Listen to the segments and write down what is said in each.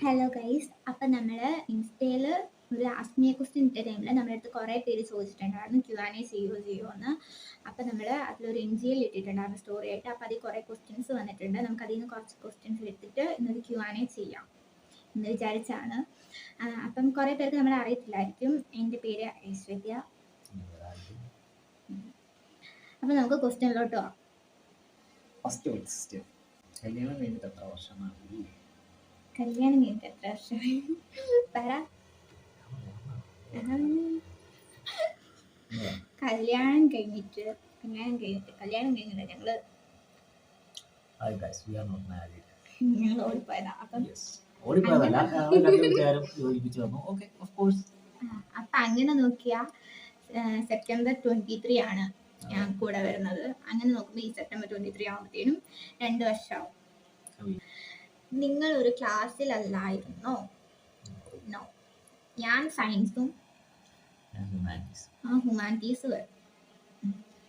Hello guys, അപ്പം നമ്മൾ ഇൻസ്റ്റയിൽ ഒരു ആസ്ക് മി എ ക്വസ്റ്റ്യൻ ഇട്ട ടൈമിൽ നമ്മുടെ അടുത്ത് കുറേ പേര് ചോദിച്ചിട്ടുണ്ടായിരുന്നു Q&A ചെയ്യുമോ എന്ന്. അപ്പം നമ്മൾ അതിലൊരു എൻജിയിൽ ഇട്ടിട്ടുണ്ടായിരുന്നു സ്റ്റോറി ആയിട്ട്. അപ്പം അതിൽ കുറേ ക്വസ്റ്റ്യൻസ് വന്നിട്ടുണ്ട്. നമുക്ക് അതിൽ നിന്ന് കുറച്ച് ക്വസ്റ്റ്യൻസ് എടുത്തിട്ട് ഇന്നൊരു Q&A ചെയ്യാം എന്ന് വിചാരിച്ചാണ്. അപ്പം കുറേ പേർക്ക് നമ്മളെ അറിയത്തില്ലായിരിക്കും. എൻ്റെ പേര് ഐശ്വര്യ. അപ്പം നമുക്ക് ക്വസ്റ്റ്യനിലോട്ട് പോവാം. ഫസ്റ്റ് ക്വസ്റ്റ്യൻ, കല്യാണം കഴിഞ്ഞിട്ട് എത്ര വർഷമായി? കല്യാണം കഴിഞ്ഞിട്ട് എത്ര വർഷമായി? പറ. കല്യാണം കഴിഞ്ഞിട്ട് ഞങ്ങള് ഓടിപ്പോയതാ. അപ്പം ഓടിപ്പോയതല്ല, രണ്ടുപേരും യോജിപ്പിച്ചു വന്നു. Okay, of course. അപ്പൊ അങ്ങനെ നോക്കിയാ സെപ്റ്റംബർ 23 ആണ് ഞാൻ കൂടെ വരുന്നത്. അങ്ങനെ നോക്കുമ്പോ ഈ സെപ്റ്റംബർ 23 ആവുമ്പത്തേനും 2 വർഷമാവും. നിങ്ങൾ ഒരു ക്ലാസ്സിലല്ലായിരുന്നോ? നോ, ഞാൻ സയൻസും ഹ്യൂമാനിറ്റീസും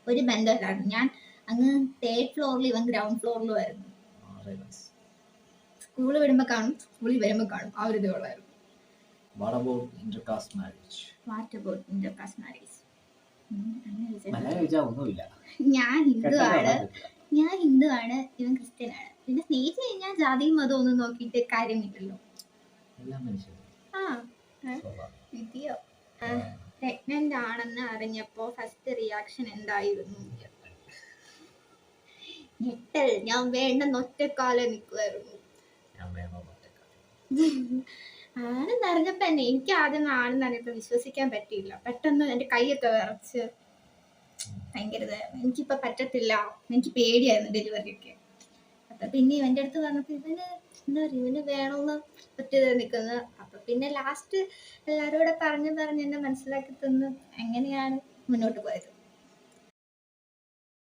ഒരു ബന്ധമില്ലായിരുന്നു. ഞാൻ അങ്ങ് 3rd ഫ്ലോറിൽ, ഇവൻ ഗ്രൗണ്ട് ഫ്ലോറിലും ആയിരുന്നു. സ്കൂള് വിടുമ്പോ കാണും, സ്കൂളിൽ വരുമ്പോ കാണും, ആ ഒരു ഇതേ ഉള്ളായിരുന്നു. What about intercaste marriage? ഒന്നുമില്ല. ഞാൻ ഹിന്ദുവാണ്, ഇവൻ ക്രിസ്ത്യനാണ്. പിന്നെ സ്നേഹിച്ചു കഴിഞ്ഞാൽ ജാതിയും മതവും ഒന്നും നോക്കിയിട്ട് കാര്യമില്ലല്ലോ. വിധിയോ. പ്രഗ്നന്റ് ആണെന്ന് അറിഞ്ഞപ്പോ ഫസ്റ്റ് റിയാക്ഷൻ എന്തായിരുന്നു? ഞെട്ടൽ. ഞാൻ വേണ്ടെന്ന് ഒറ്റക്കാലം നിൽക്കുമായിരുന്നു. ആണെന്ന് അറിഞ്ഞപ്പോ തന്നെ എനിക്ക് ആദ്യം ആണെന്ന് അറിഞ്ഞപ്പോ വിശ്വസിക്കാൻ പറ്റിയില്ല. പെട്ടെന്ന് എന്റെ കൈയൊക്കെ വിറച്ച് ഭയങ്കര എനിക്കിപ്പോ പറ്റത്തില്ല, എനിക്ക് പേടിയായിരുന്നു ഡെലിവറി ഒക്കെ. അപ്പൊ പിന്നെ ഇവന്റെ അടുത്ത് പറഞ്ഞപ്പോ ഇവന് എന്താ പറയുക, ഇവന് വേണമെന്ന് ഒറ്റ നിൽക്കുന്നത്. അപ്പൊ പിന്നെ ലാസ്റ്റ് എല്ലാവരും കൂടെ പറഞ്ഞ് എന്നെ മനസ്സിലാക്കി തന്ന് അങ്ങനെയാണ് മുന്നോട്ട് പോയത്.